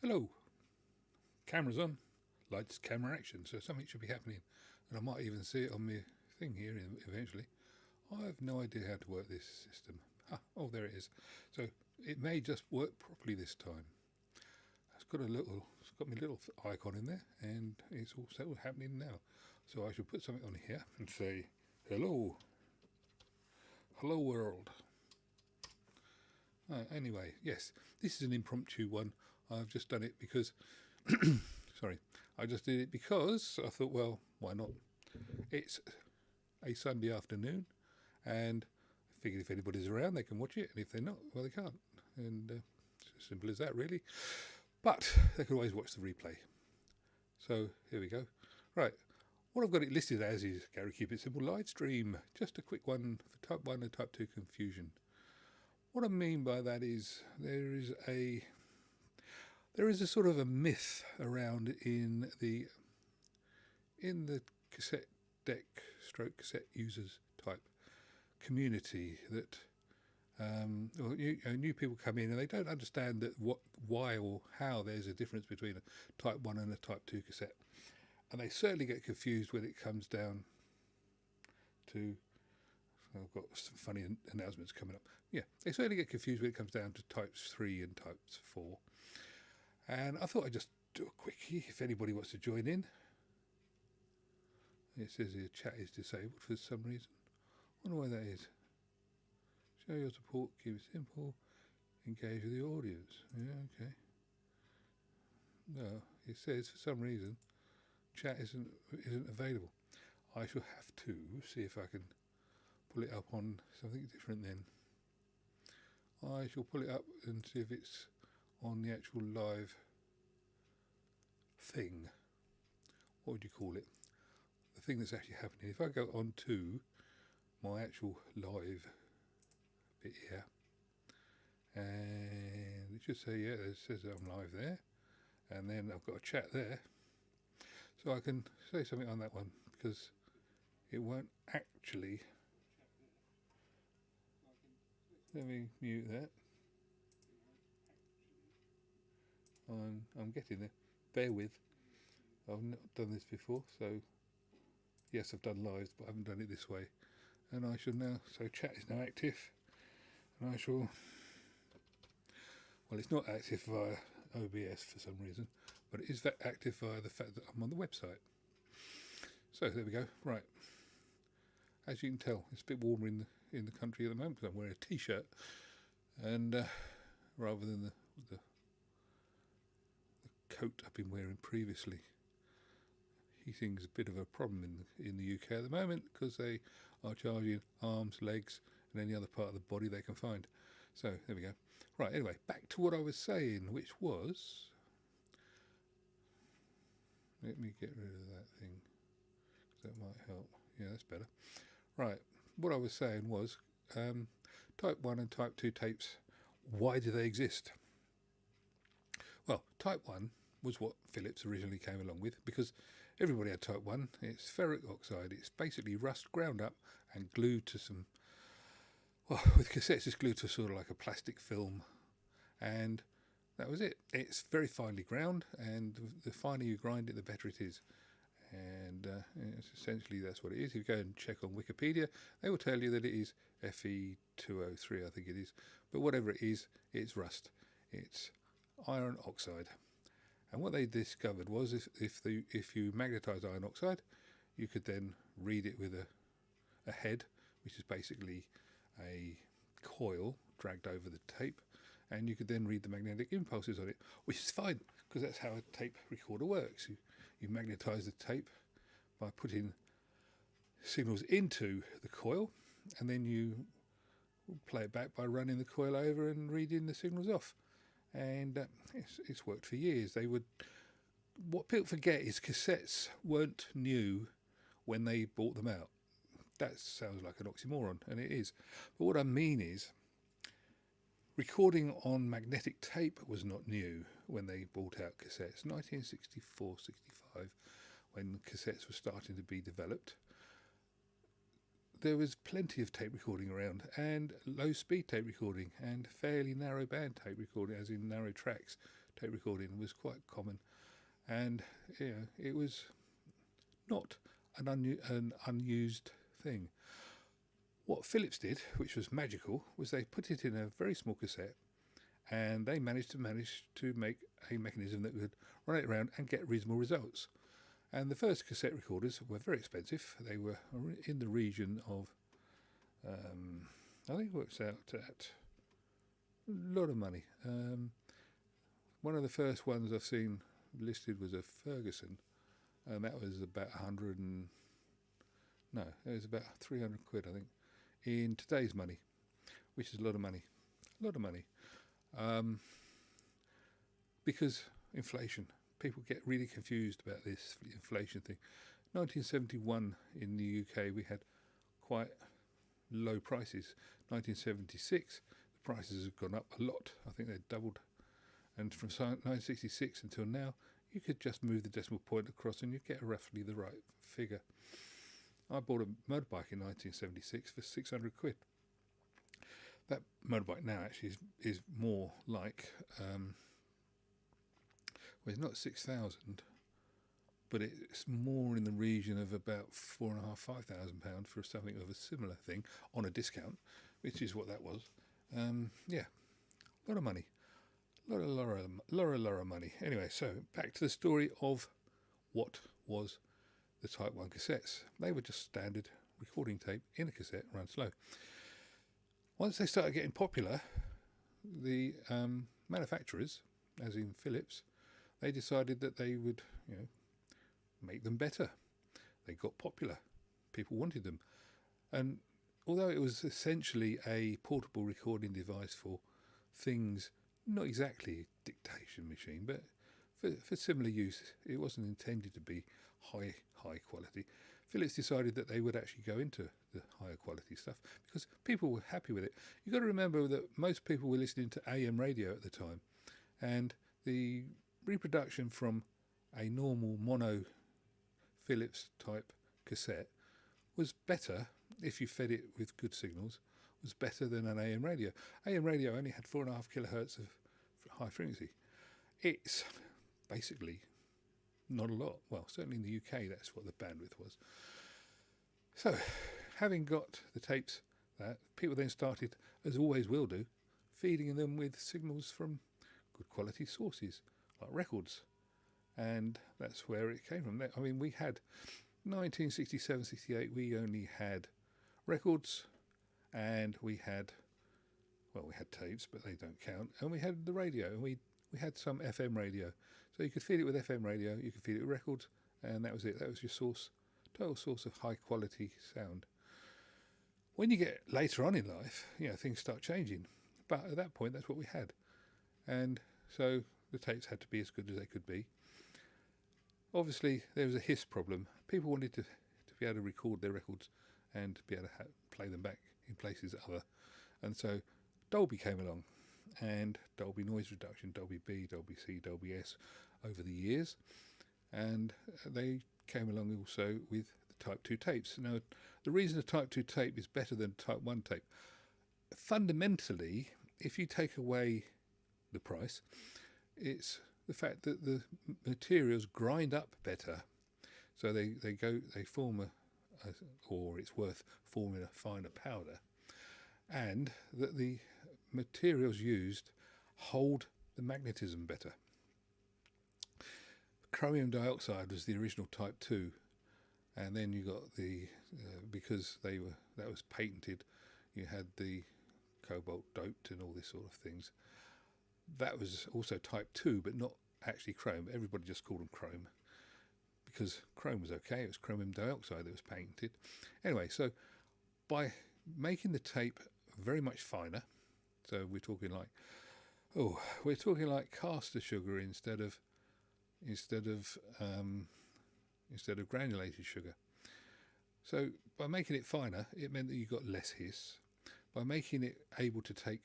Hello, camera's on, lights, camera, action, so something should be happening, and I might even see it on my thing here eventually. I have no idea how to work this system. Oh, there it is. So it may just work properly this time. It's got my little icon in there, and it's also happening now. So I should put something on here and say, hello, hello world. Anyway, yes, this is an impromptu one. I've just done it because sorry, I just did it because I thought, well, why not? It's a Sunday afternoon, and I figured if anybody's around, they can watch it, and if they're not, well, they can't. And it's as simple as that, really. But they can always watch the replay. So here we go. Right, what I've got it listed as is Gary Keep It Simple live stream. Just a quick one for type 1 and type 2 confusion. What I mean by that is there is a sort of a myth around in the cassette deck stroke cassette users type community that new people come in and they don't understand that why or how there's a difference between a type 1 and a type 2 cassette, and they certainly get confused when it comes down to, I've got some funny announcements coming up. Yeah, they certainly get confused when it comes down to types 3 and types 4. And I thought I'd just do a quickie if anybody wants to join in. It says here chat is disabled for some reason. I wonder why that is. Show your support, keep it simple, engage with the audience. Yeah, okay. No, it says for some reason chat isn't available. I shall have to see if I can pull it up on something different then. I shall pull it up and see if it's on the actual live thing. What would you call it? The thing that's actually happening. If I go on to my actual live bit here, and it should say, yeah, it says that I'm live there, and then I've got a chat there, so I can say something on that one because it won't actually. Let me mute that. I'm getting there. Bear with. I've not done this before, so yes, I've done lives, but I haven't done it this way. And I shall now. So chat is now active, and I shall. Well, it's not active via OBS for some reason, but it is active via the fact that I'm on the website. So there we go. Right. As you can tell, it's a bit warmer in the country at the moment because I'm wearing a t-shirt, and rather than the coat I've been wearing previously. Heating's a bit of a problem in the UK at the moment because they are charging arms, legs, and any other part of the body they can find. So there we go. Right. Anyway, back to what I was saying, which was. Let me get rid of that thing because that might help. Yeah, that's better. Right. What I was saying was type 1 and type 2 tapes. Why do they exist? Well, type 1 was what Philips originally came along with because everybody had type 1. It's ferric oxide. It's basically rust ground up and glued to some, well, with cassettes it's glued to sort of like a plastic film, and that was it. It's very finely ground, and the finer you grind it, the better it is. And essentially that's what it is. If you go and check on Wikipedia, they will tell you that it is Fe2O3, I think it is. But whatever it is, it's rust. It's iron oxide. And what they discovered was if you magnetise iron oxide, you could then read it with a head, which is basically a coil dragged over the tape, and you could then read the magnetic impulses on it, which is fine because that's how a tape recorder works. You magnetise the tape by putting signals into the coil, and then you play it back by running the coil over and reading the signals off. And it's worked for years. What people forget is cassettes weren't new when they bought them out. That sounds like an oxymoron, and it is. But what I mean is, recording on magnetic tape was not new when they brought out cassettes. 1964, 65, when cassettes were starting to be developed, there was plenty of tape recording around, and low speed tape recording, and fairly narrow band tape recording, as in narrow tracks, tape recording was quite common, and it was not an unused thing. What Philips did, which was magical, was they put it in a very small cassette, and they managed to make a mechanism that would run it around and get reasonable results. And the first cassette recorders were very expensive. They were in the region of, I think it works out at a lot of money. One of the first ones I've seen listed was a Ferguson, and that was about it was about 300 quid, I think, in today's money, which is a lot of money. Because inflation. People get really confused about this inflation thing. 1971 in the UK, we had quite low prices. 1976, the prices have gone up a lot. I think they've doubled. And from 1966 until now, you could just move the decimal point across and you'd get roughly the right figure. I bought a motorbike in 1976 for 600 quid. That motorbike now actually is more like, well, it's not 6,000, but it's more in the region of about £4,500 for something of a similar thing on a discount, which is what that was. Yeah, a lot of money, a lot of money. Anyway, so back to the story of what was the Type 1 cassettes. They were just standard recording tape in a cassette, run slow. Once they started getting popular, the manufacturers, as in Philips, they decided that they would, make them better. They got popular. People wanted them. And although it was essentially a portable recording device for things, not exactly a dictation machine, but for similar use, it wasn't intended to be high quality. Philips decided that they would actually go into the higher quality stuff because people were happy with it. You've got to remember that most people were listening to AM radio at the time, and the reproduction from a normal mono Philips type cassette was better, if you fed it with good signals, was better than an AM radio. AM radio only had 4.5 kilohertz of high frequency. It's basically not a lot. Well, certainly in the UK, that's what the bandwidth was. So, having got the tapes, that people then started, as always will do, feeding them with signals from good quality sources, like records. And that's where it came from. I mean, we had 1967, 68, we only had records, and we had tapes, but they don't count, and we had the radio, and we had some FM radio. So you could feed it with FM radio, you could feed it with records, and that was it. That was your total source of high quality sound. When you get later on in life, things start changing. But at that point, that's what we had. And so the tapes had to be as good as they could be. Obviously, there was a hiss problem. People wanted to be able to record their records and to be able to play them back in places other. And so Dolby came along, and Dolby noise reduction, Dolby B, Dolby C, Dolby S over the years. And they came along also with the Type 2 tapes. Now, the reason a Type 2 tape is better than a Type 1 tape, fundamentally, if you take away the price, it's the fact that the materials grind up better. So they form or it's worth forming a finer powder, and that the materials used hold the magnetism better. Chromium dioxide was the original Type 2, and then you got the because that was patented, you had the cobalt doped and all this sort of things. That was also Type 2, but not actually chrome. Everybody just called them chrome because chrome was okay. It was chromium dioxide that was patented. Anyway, so by making the tape very much finer, so we're talking like caster sugar instead of granulated sugar. So by making it finer, it meant that you got less hiss. By making it able to take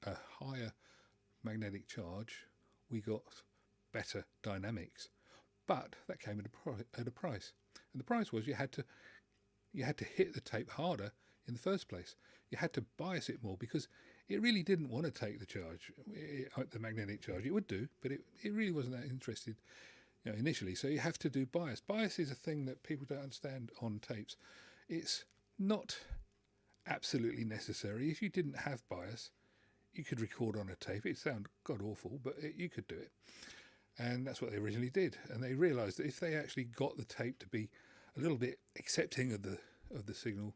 a higher magnetic charge, we got better dynamics. But that came at a price. And the price was you had to hit the tape harder in the first place. You had to bias it more, because it really didn't want to take the charge, the magnetic charge. It would do, but it really wasn't that interested, initially. So you have to do bias. Bias is a thing that people don't understand on tapes. It's not absolutely necessary. If you didn't have bias, you could record on a tape. It'd sound god awful, but you could do it. And that's what they originally did. And they realised that if they actually got the tape to be a little bit accepting of the signal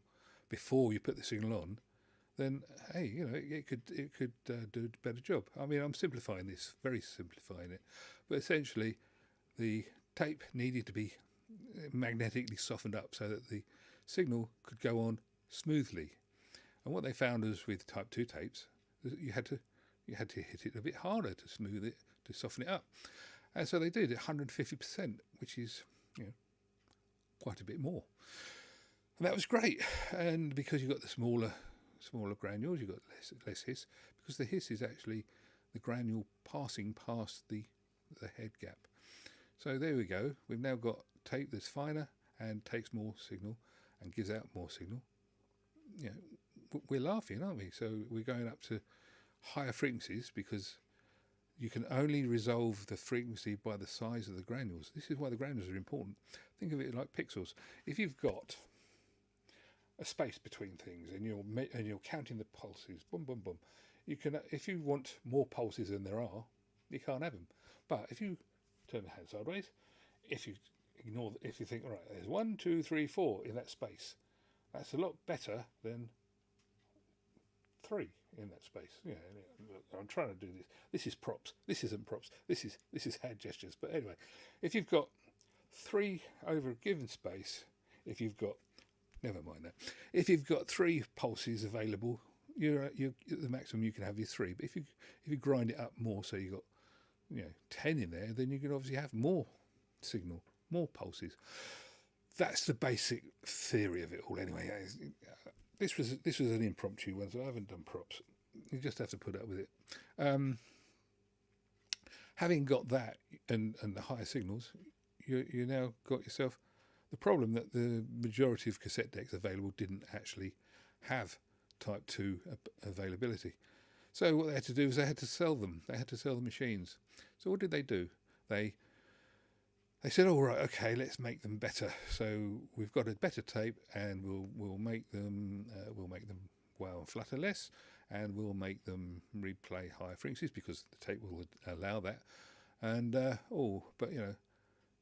before you put the signal on, then hey, it could do a better job. I mean, I'm simplifying this, very simplifying it, but essentially, the tape needed to be magnetically softened up so that the signal could go on smoothly. And what they found was with Type 2 tapes, you had to hit it a bit harder to smooth it, to soften it up. And so they did 150%, which is quite a bit more. And that was great. And because you've got the smaller granules, you've got less hiss, because the hiss is actually the granule passing past the head gap. So there we go. We've now got tape that's finer and takes more signal and gives out more signal. We're laughing, aren't we? So we're going up to higher frequencies because you can only resolve the frequency by the size of the granules. This is why the granules are important. Think of it like pixels. If you've got a space between things and you're counting the pulses, boom, boom, boom, you can, if you want more pulses than there are, you can't have them. But if you turn the hand sideways, if you think, right, there's 1, 2, 3, 4 in that space, that's a lot better than 3 in that space. I'm trying to do this. This is props. This isn't props. This is hand gestures. But anyway, if you've got 3 over a given space, never mind that. If you've got 3 pulses available, you're the maximum you can have is 3. But if you grind it up more, so you've got 10 in there, then you can obviously have more signal, more pulses. That's the basic theory of it all. Anyway, this was an impromptu one, so I haven't done props. You just have to put up with it. Having got that and the higher signals, you now got yourself the problem that the majority of cassette decks available didn't actually have Type 2 availability. So what they had to do was they had to sell them. They had to sell the machines. So what did they do? They said, all right, okay, let's make them better. So we've got a better tape, and we'll make them wow and flutter less, and we'll make them replay higher frequencies because the tape will allow that. And but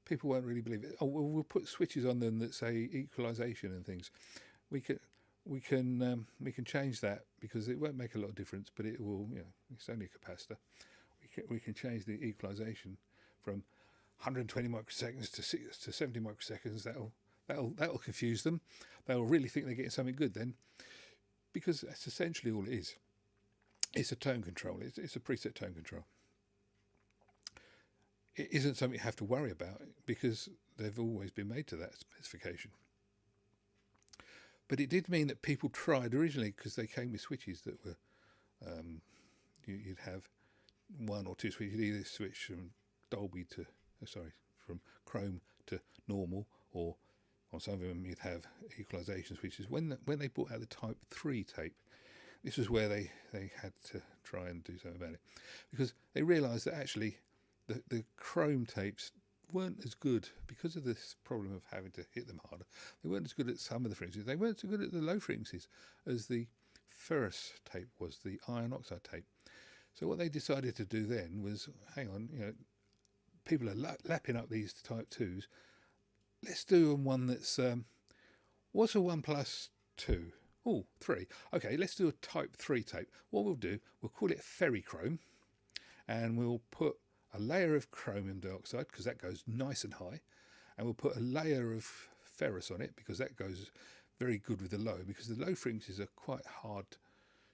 people won't really believe it. Oh, well, we'll put switches on them that say equalization and things. We can change that because it won't make a lot of difference, but it will. It's only a capacitor. We can change the equalization from 120 microseconds to 70 microseconds. That'll confuse them. They'll really think they're getting something good then, because that's essentially all it is. It's a tone control. It's a preset tone control. It isn't something you have to worry about because they've always been made to that specification. But it did mean that people tried originally, because they came with switches that were, you'd have 1 or 2 switches. You'd either switch from from Chrome to normal, or on some of them you'd have equalization switches. When they brought out the Type 3 tape, this was where they had to try and do something about it, because they realised that actually the Chrome tapes weren't as good because of this problem of having to hit them harder. They weren't as good at some of the frequencies. They weren't so good at the low frequencies as the ferrous tape was, the iron oxide tape. So what they decided to do then was, hang on, people are lapping up these Type 2s. Let's do one that's, what's a 1 plus 2? Oh, 3. Okay, let's do a Type 3 tape. What we'll do, we'll call it ferrichrome, and we'll put a layer of chromium dioxide, because that goes nice and high, and we'll put a layer of ferrous on it, because that goes very good with the low, because the low frequencies are quite hard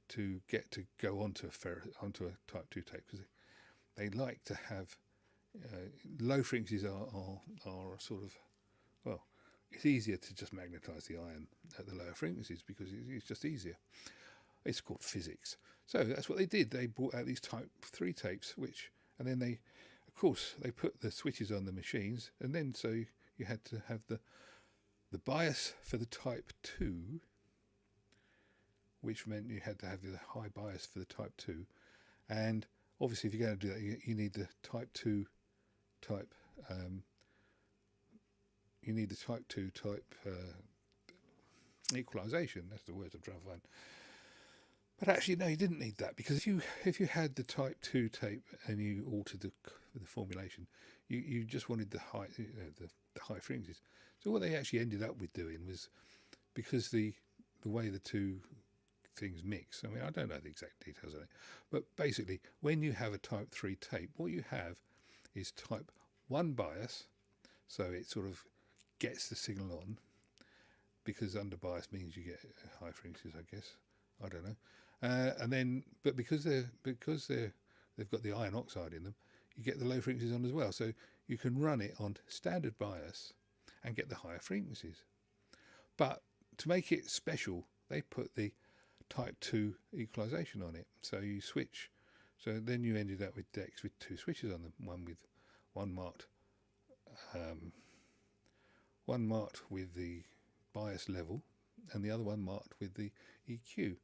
to get to go onto a Type 2 tape, because they like to have low frequencies are sort of, well, it's easier to just magnetise the iron at the lower frequencies because it's just easier. It's called physics. So that's what they did. They brought out these Type 3 tapes, and then they, of course, they put the switches on the machines, and then so you had to have the bias for the Type 2 which meant you had to have the high bias for the Type 2. And obviously, if you're going to do that, you need the Type 2 type. You need the Type 2 type equalisation. That's the words I'm trying to find. But actually, no, you didn't need that, because if you had the Type 2 tape and you altered the formulation, you just wanted the high frequencies. So what they actually ended up with doing was, because the way the two things mix, I mean, I don't know the exact details of it, but basically, when you have a Type 3 tape, what you have is Type 1 bias, so it sort of gets the signal on, because under bias means you get high frequencies, I guess. I don't know. And then, but because they've got the iron oxide in them, you get the low frequencies on as well. So you can run it on standard bias and get the higher frequencies. But to make it special, they put the Type 2 equalization on it. So you switch. So then you ended up with decks with two switches on them, one marked with the bias level, and the other one marked with the EQ.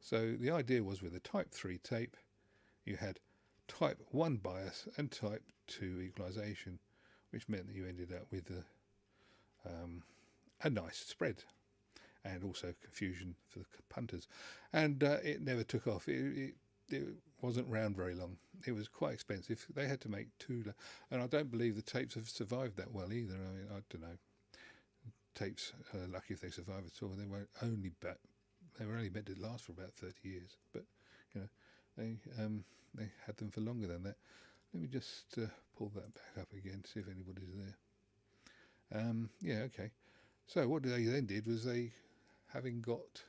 So the idea was, with a Type 3 tape, you had Type 1 bias and Type 2 equalization, which meant that you ended up with a nice spread, and also confusion for the punters. And it never took off. It wasn't round very long. It was quite expensive. They had to make two, and I don't believe the tapes have survived that well either. I mean, I don't know. Tapes are lucky if they survive at all. They were only meant to last for about 30 years, but you know, they had them for longer than that. Let me just pull that back up again, see if anybody's there. Yeah, okay. So what they then did was, they, having got,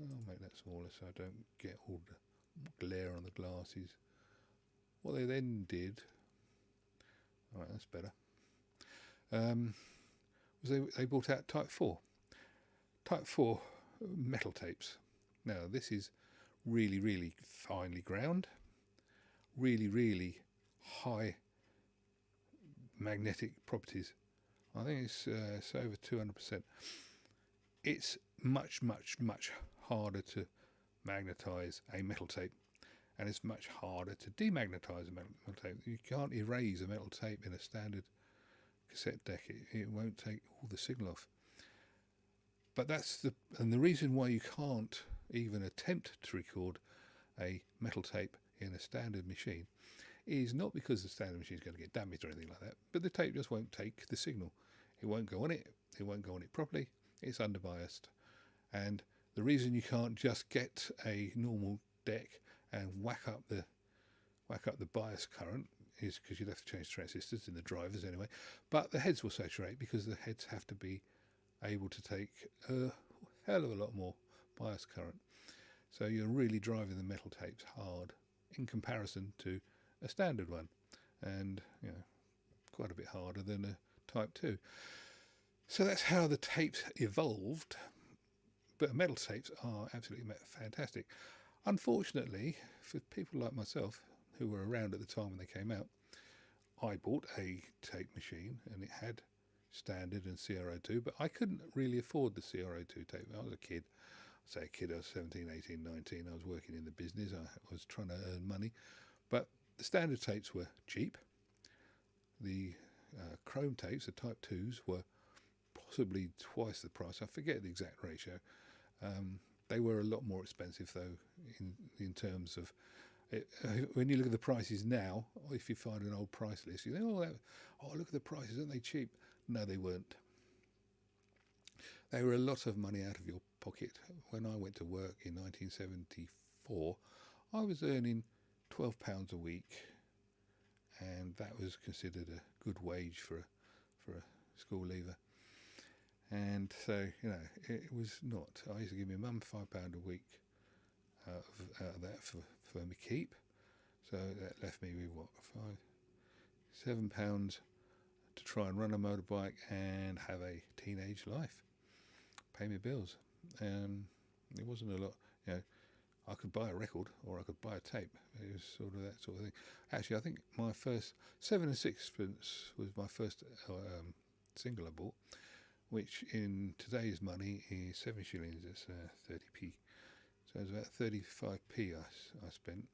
I'll make that smaller so I don't get all the glare on the glasses. What they then did, all right, that's better. Was they brought out Type 4 metal tapes. Now this is really, really finely ground, really high magnetic properties. I think it's over 200%. It's much harder to magnetize a metal tape, and it's much harder to demagnetize a metal tape. You can't erase a metal tape in a standard cassette deck. It won't take all the signal off. But the reason why you can't even attempt to record a metal tape in a standard machine is not because the standard machine is going to get damaged or anything like that, but the tape just won't take the signal. It won't go on it. It won't go on it properly. It's underbiased. And the reason you can't just get a normal deck and whack up the bias current is because you'd have to change transistors in the drivers anyway. But the heads will saturate, because the heads have to be able to take a hell of a lot more bias current. So you're really driving the metal tapes hard in comparison to a standard one, and you know, quite a bit harder than a Type 2. So that's how the tapes evolved. But metal tapes are absolutely fantastic. Unfortunately, for people like myself who were around at the time when they came out, I bought a tape machine and it had standard and CRO2, but I couldn't really afford the CRO2 tape. I was a kid. I was 17, 18, 19. I was working in the business. I was trying to earn money. But the standard tapes were cheap. The chrome tapes, the Type 2s, were possibly twice the price. I forget the exact ratio. They were a lot more expensive, though, in terms of it. When you look at the prices now, if you find an old price list, you think, oh, look at the prices, aren't they cheap? No, they weren't. They were a lot of money out of your pocket. When I went to work in 1974, I was earning £12 a week, and that was considered a good wage for a school leaver. And so, you know, it was not. I used to give my mum £5 a week out of that for me keep. So that left me with £7 to try and run a motorbike and have a teenage life, pay my bills. It wasn't a lot, you know. I could buy a record or I could buy a tape. It was sort of that sort of thing. Actually, I think my first 7 and sixpence was my first single I bought, which in today's money is 7 shillings. It's 30p. So it's about 35p I spent.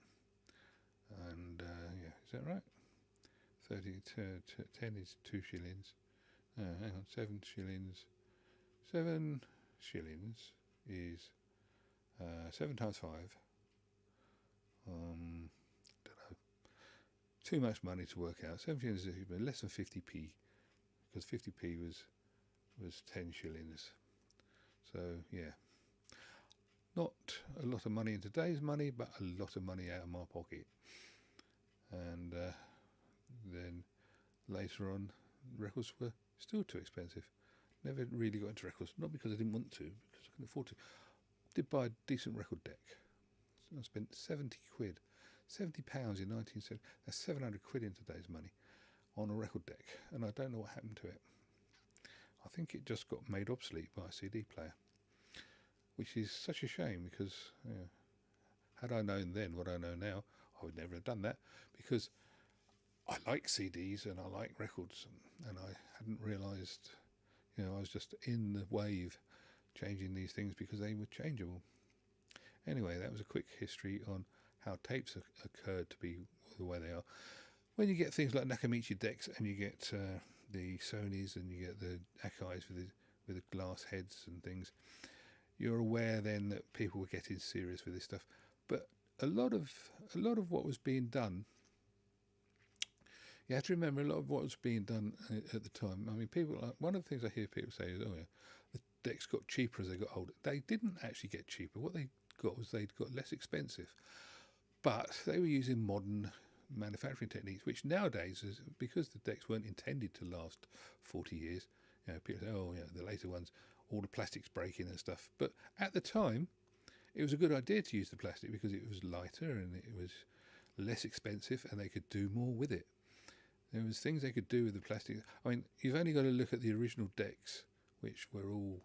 And yeah, is that right? 10 is 2 shillings. Hang on, 7 shillings. 7 shillings is 7 times 5. Don't know. Too much money to work out. 7 shillings is less than 50p, because 50p was 10 shillings. So yeah, not a lot of money in today's money, but a lot of money out of my pocket. And then later on, records were still too expensive. Never really got into records, not because I didn't want to, because I couldn't afford to. Did buy a decent record deck. So I spent 70 quid, £70 in 1970. That's 700 quid in today's money on a record deck, and I don't know what happened to it. I think it just got made obsolete by a CD player, which is such a shame, because had I known then what I know now, I would never have done that, because I like CDs and I like records, and I hadn't realised, I was just in the wave changing these things because they were changeable. Anyway, that was a quick history on how tapes occurred to be the way they are. When you get things like Nakamichi decks, and you get the Sonys, and you get the Akais with the glass heads and things, you're aware then that people were getting serious with this stuff. But a lot of what was being done, you have to remember, a lot of what was being done at the time. I mean, one of the things I hear people say is, oh yeah, the decks got cheaper as they got older. They didn't actually get cheaper. What they got was they'd got less expensive, but they were using modern manufacturing techniques, which nowadays, because the decks weren't intended to last 40 years, people say, oh yeah, the later ones, all the plastic's breaking and stuff. But at the time, it was a good idea to use the plastic because it was lighter and it was less expensive, and they could do more with it. There was things they could do with the plastic. I mean, you've only got to look at the original decks, which were all,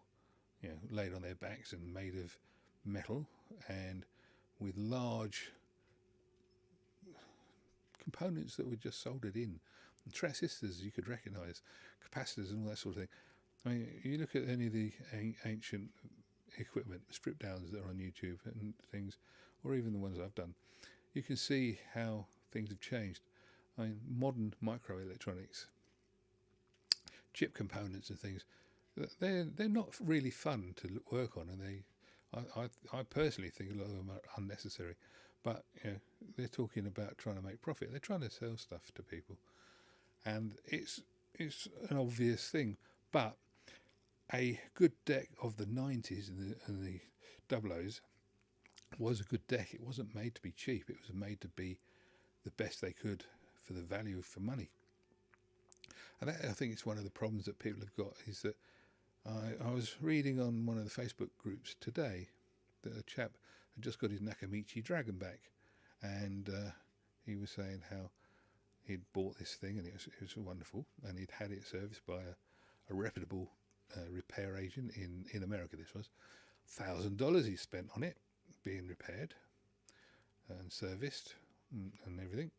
laid on their backs and made of metal and with large components that were just soldered in. And transistors you could recognise, capacitors and all that sort of thing. I mean, you look at any of the ancient equipment, strip downs that are on YouTube and things, or even the ones I've done, you can see how things have changed. I mean, modern microelectronics, chip components and things, they're not really fun to work on, and I personally think a lot of them are unnecessary. But they're talking about trying to make profit. They're trying to sell stuff to people, and it's an obvious thing. But a good deck of the 90s and the double O's was a good deck. It wasn't made to be cheap. It was made to be the best they could for the value for money. And that, I think, it's one of the problems that people have got, is that I was reading on one of the Facebook groups today that a chap had just got his Nakamichi Dragon back, and he was saying how he'd bought this thing and it was wonderful, and he'd had it serviced by a reputable repair agent in America. This was $1,000 he spent on it being repaired and serviced and everything.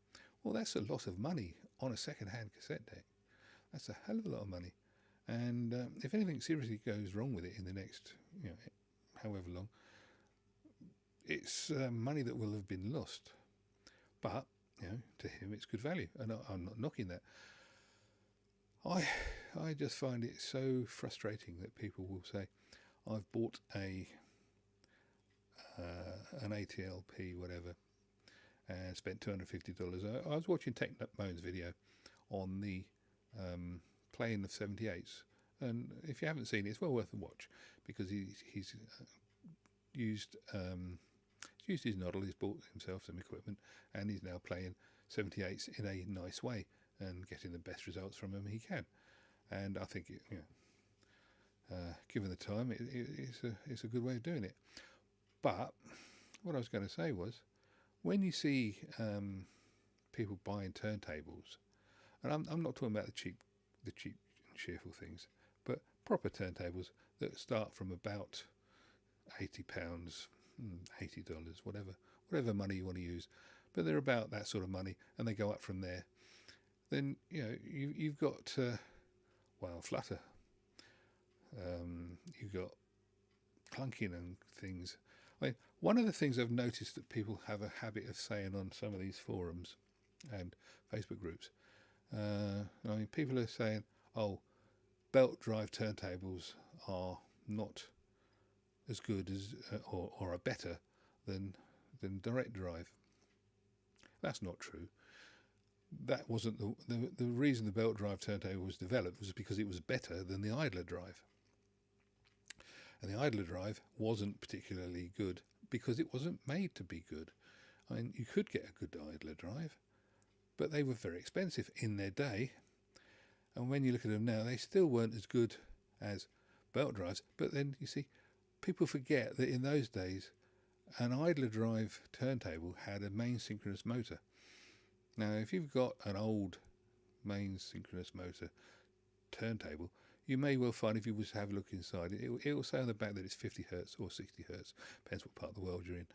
Well, that's a lot of money on a second-hand cassette deck. That's a hell of a lot of money. And if anything seriously goes wrong with it in the next, however long, it's money that will have been lost. But, to him it's good value, and I'm not knocking that. I just find it so frustrating that people will say, I've bought an ATLP, whatever, and spent $250. I was watching Tech Moan's video on the playing of 78s, and if you haven't seen it, it's well worth a watch, because he's used his noddle, he's bought himself some equipment, and he's now playing 78s in a nice way and getting the best results from them he can. And I think, given the time, it's a good way of doing it. But what I was going to say was, when you see people buying turntables, and I'm not talking about the cheap and cheerful things, but proper turntables that start from about £80, $80, whatever money you want to use, but they're about that sort of money, and they go up from there. Then you've got Flutter. You've got clunking and things. I mean, One of the things I've noticed that people have a habit of saying on some of these forums and Facebook groups, I mean, people are saying, oh, belt drive turntables are not as good as or are better than direct drive. That's not true. That wasn't the reason the belt drive turntable was developed was because it was better than the idler drive. And the idler drive wasn't particularly good because it wasn't made to be good. I mean, you could get a good idler drive, but they were very expensive in their day. And when you look at them now, they still weren't as good as belt drives. But then, you see, people forget that in those days, an idler drive turntable had a main synchronous motor. Now, if you've got an old main synchronous motor turntable, you may well find, if you was to have a look inside, it will say on the back that it's 50 hertz or 60 hertz, depends what part of the world you're in.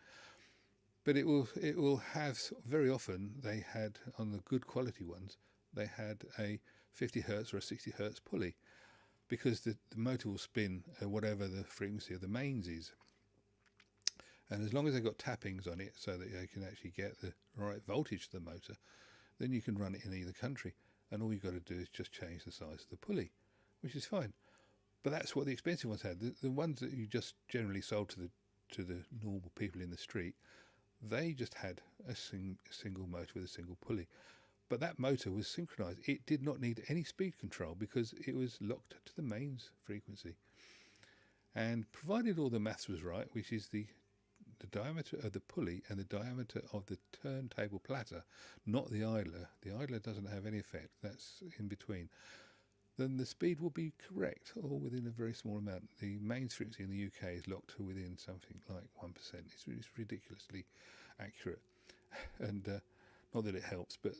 But it will have, very often they had, on the good quality ones, they had a 50 hertz or a 60 hertz pulley, because the motor will spin at whatever the frequency of the mains is. And as long as they've got tappings on it so that they can actually get the right voltage to the motor, then you can run it in either country. And all you've got to do is just change the size of the pulley, which is fine. But that's what the expensive ones had. The ones that you just generally sold to the normal people in the street, they just had a single motor with a single pulley. But that motor was synchronized. It did not need any speed control because it was locked to the mains frequency. And provided all the maths was right, which is the diameter of the pulley and the diameter of the turntable platter, not the idler. The idler doesn't have any effect. That's in between. Then the speed will be correct, or within a very small amount. The mains frequency in the UK is locked to within something like 1%. It's ridiculously accurate. And not that it helps, but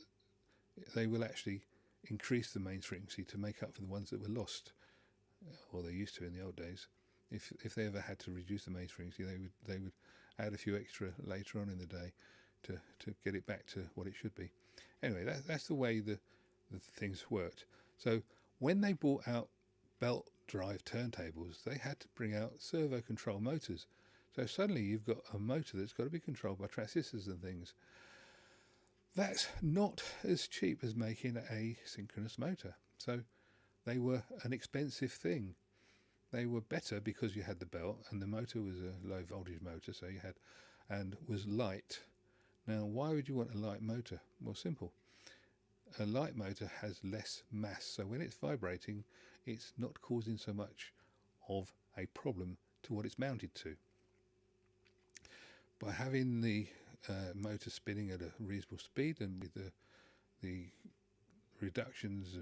they will actually increase the mains frequency to make up for the ones that were lost, or they used to in the old days. If they ever had to reduce the mains frequency, they would add a few extra later on in the day to get it back to what it should be. Anyway, that's the way the things worked. So when they brought out belt drive turntables, they had to bring out servo control motors. So suddenly you've got a motor that's got to be controlled by transistors and things. That's not as cheap as making a synchronous motor. So they were an expensive thing. They were better because you had the belt, and the motor was a low voltage motor, so you had, and was light. Now, why would you want a light motor? Well, simple. A light motor has less mass, so when it's vibrating, it's not causing so much of a problem to what it's mounted to. By having the motor spinning at a reasonable speed, and with the reductions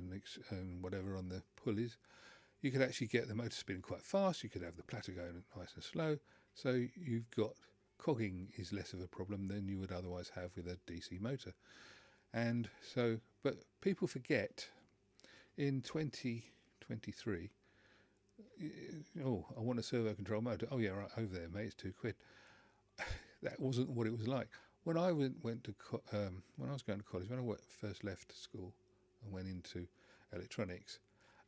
and whatever on the pulleys, you could actually get the motor spinning quite fast. You could have the platter going nice and slow. So you've got cogging is less of a problem than you would otherwise have with a DC motor. And so, but people forget in 2023, oh, I want a servo control motor. Oh yeah, right over there, mate, it's £2. That wasn't what it was like. When I went to when I was going to college, when I first left school and went into electronics,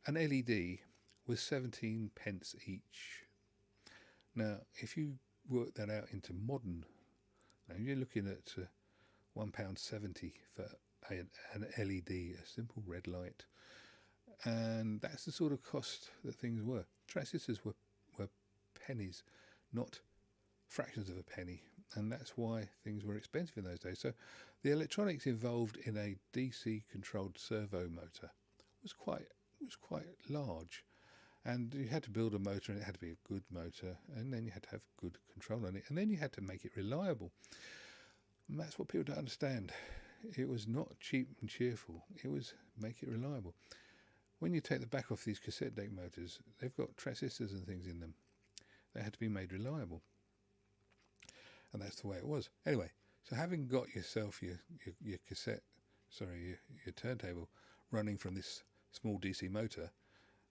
an LED was 17 pence each. Now, if you work that out into modern, now you're looking at £1.70 for an LED, a simple red light, and that's the sort of cost that things were. Transistors were pennies, not fractions of a penny, and that's why things were expensive in those days. So the electronics involved in a DC controlled servo motor was quite large, and you had to build a motor, and it had to be a good motor, and then you had to have good control on it, and then you had to make it reliable. And that's what people don't understand. It was not cheap and cheerful. It was make it reliable. When you take the back off these cassette deck motors, they've got transistors and things in them. They had to be made reliable. And that's the way it was. Anyway, so having got yourself your turntable running from this small DC motor,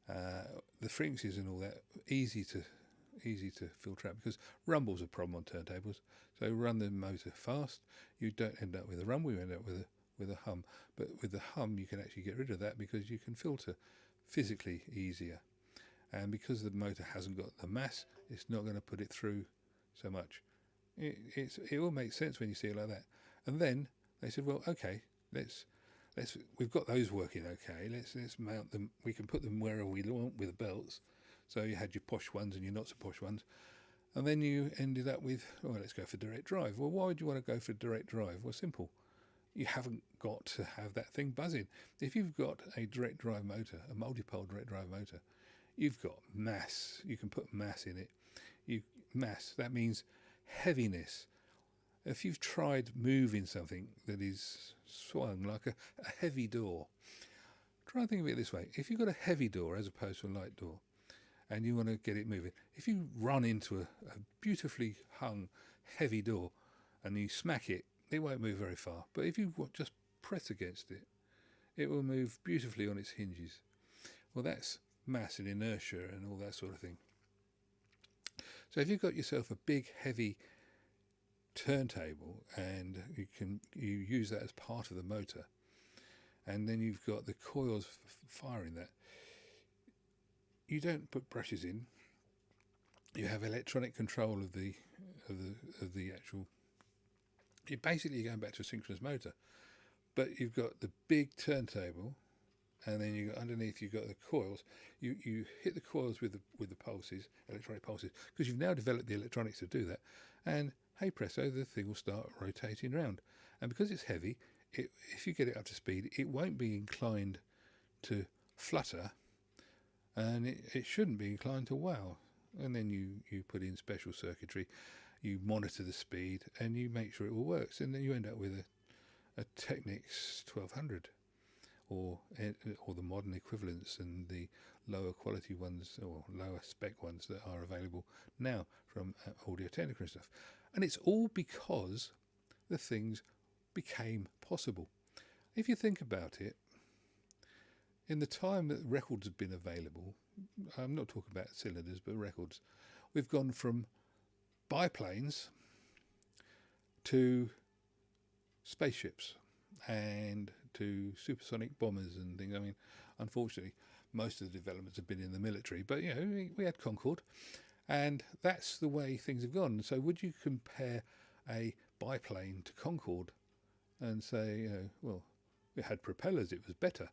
the frequencies and all that easy to filter out, because rumble's a problem on turntables. So run the motor fast, you don't end up with a rumble, you end up with a hum. But with the hum, you can actually get rid of that because you can filter physically easier. And because the motor hasn't got the mass, it's not going to put it through so much. It all makes sense when you see it like that. And then they said, well, okay, we've got those working okay. Let's mount them. We can put them wherever we want with the belts. So you had your posh ones and your not so posh ones. And then you ended up with, oh, let's go for direct drive. Well, why would you want to go for direct drive? Well, simple. You haven't got to have that thing buzzing. If you've got a direct drive motor, a multi-pole direct drive motor, you've got mass. You can put mass in it. Mass, that means heaviness. If you've tried moving something that is swung like a heavy door, try and think of it this way. If you've got a heavy door as opposed to a light door, and you want to get it moving, if you run into a beautifully hung heavy door and you smack it, it won't move very far. But if you just press against it, it will move beautifully on its hinges. Well, that's mass and inertia and all that sort of thing. So if you've got yourself a big heavy turntable and you use that as part of the motor, and then you've got the coils firing that, you don't put brushes in. You have electronic control of the actual. You're basically going back to a synchronous motor, but you've got the big turntable, and then you got underneath you've got the coils. You hit the coils with the pulses, electronic pulses, because you've now developed the electronics to do that, and hey presto, the thing will start rotating around. And because it's heavy, if you get it up to speed, it won't be inclined to flutter, and it shouldn't be inclined to wow. And then you put in special circuitry, you monitor the speed, and you make sure it all works, and then you end up with a Technics 1200, or the modern equivalents and the lower quality ones or lower spec ones that are available now from Audio Technica and stuff. And it's all because the things became possible. If you think about it, in the time that records have been available, I'm not talking about cylinders, but records, we've gone from biplanes to spaceships and to supersonic bombers and things. I mean, unfortunately, most of the developments have been in the military, but you know, we had Concorde, and that's the way things have gone. So would you compare a biplane to Concorde and say, you know, well, it had propellers, it was better?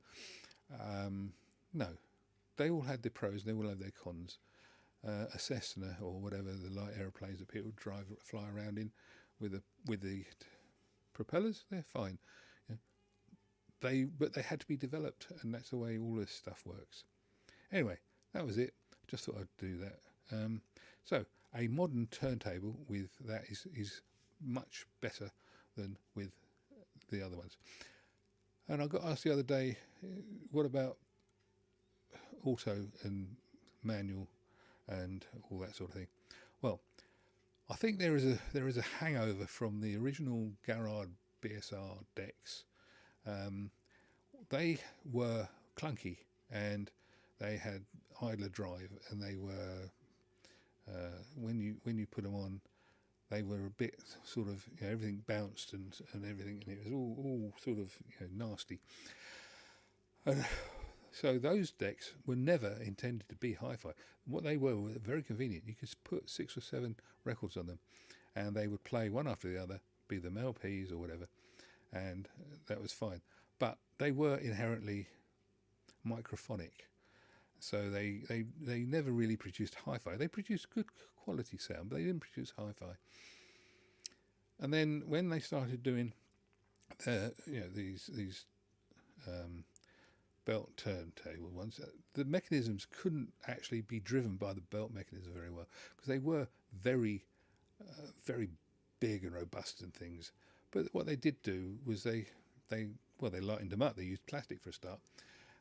No, they all had their pros, they all had their cons. A Cessna or whatever, the light aeroplanes that people fly around in with the propellers, they're fine. You know, but they had to be developed, and that's the way all this stuff works. Anyway, that was it. Just thought I'd do that. So a modern turntable with that is much better than with the other ones. And I got asked the other day, what about auto and manual and all that sort of thing? Well, I think there is a hangover from the original Garrard BSR decks. They were clunky and they had idler drive, and they were when you put them on, they were a bit sort of, you know, everything bounced and everything, and it was all sort of, you know, nasty. And so those decks were never intended to be hi-fi. What they were very convenient. You could put 6 or 7 records on them, and they would play one after the other, be them LPs or whatever, and that was fine. But they were inherently microphonic, so they never really produced hi-fi. They produced good quality sound, but they didn't produce hi-fi. And then when they started doing, these belt turntable ones, the mechanisms couldn't actually be driven by the belt mechanism very well, because they were very big and robust and things. But what they did do was they lightened them up. They used plastic for a start,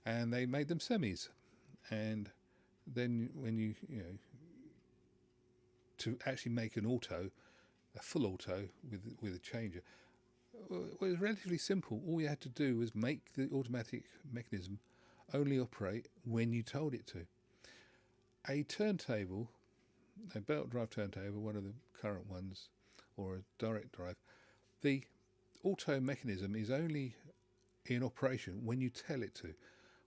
and they made them semis. And then when you to actually make an auto, a full auto with a changer, it was relatively simple. All you had to do was make the automatic mechanism only operate when you told it to. A turntable, a belt drive turntable, one of the current ones, or a direct drive, the auto mechanism is only in operation when you tell it to.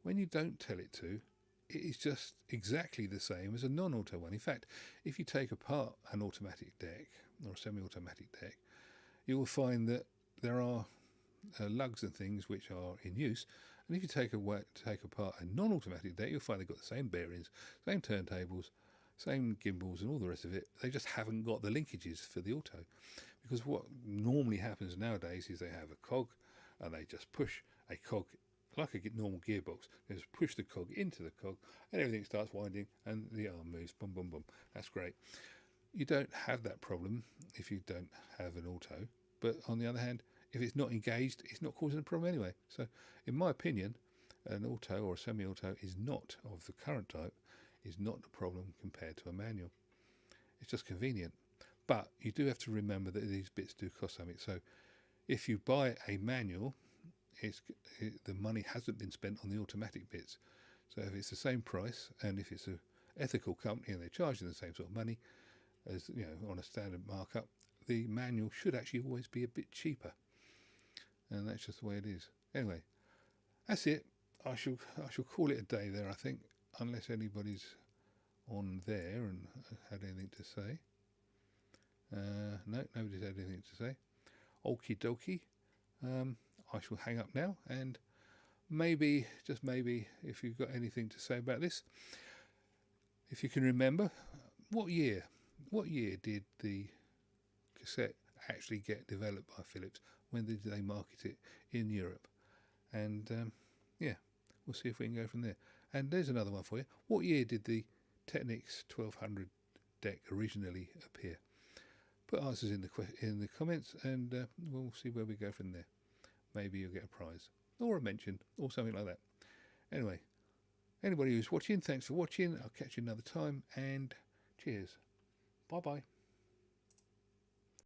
When you don't tell it to, it is just exactly the same as a non-auto one. In fact, if you take apart an automatic deck, or a semi-automatic deck, you will find that there are lugs and things which are in use. And if you take apart a non-automatic deck, you'll find they've got the same bearings, same turntables, same gimbals and all the rest of it. They just haven't got the linkages for the auto. Because what normally happens nowadays is they have a cog and they just push a cog like a normal gearbox. They just push the cog into the cog and everything starts winding and the arm moves. Boom, boom, boom. That's great. You don't have that problem if you don't have an auto. But on the other hand, if it's not engaged, it's not causing a problem anyway. So in my opinion, an auto or a semi-auto is not, of the current type, is not the problem compared to a manual. It's just convenient. But you do have to remember that these bits do cost something. So if you buy a manual, the money hasn't been spent on the automatic bits. So if it's the same price, and if it's an ethical company and they're charging the same sort of money as on a standard markup, the manual should actually always be a bit cheaper. And that's just the way it is. Anyway, that's it. I shall call it a day there, I think, unless anybody's on there and had anything to say. No, nobody's had anything to say. Okie dokie. I shall hang up now, and maybe, just maybe, if you've got anything to say about this, if you can remember, what year did the cassette actually get developed by Philips? When did they market it in Europe? And yeah, we'll see if we can go from there. And there's another one for you. What year did the Technics 1200 deck originally appear? Put answers in the comments, and we'll see where we go from there. Maybe you'll get a prize or a mention or something like that. Anyway, anybody who's watching, thanks for watching. I'll catch you another time, and cheers. Bye bye.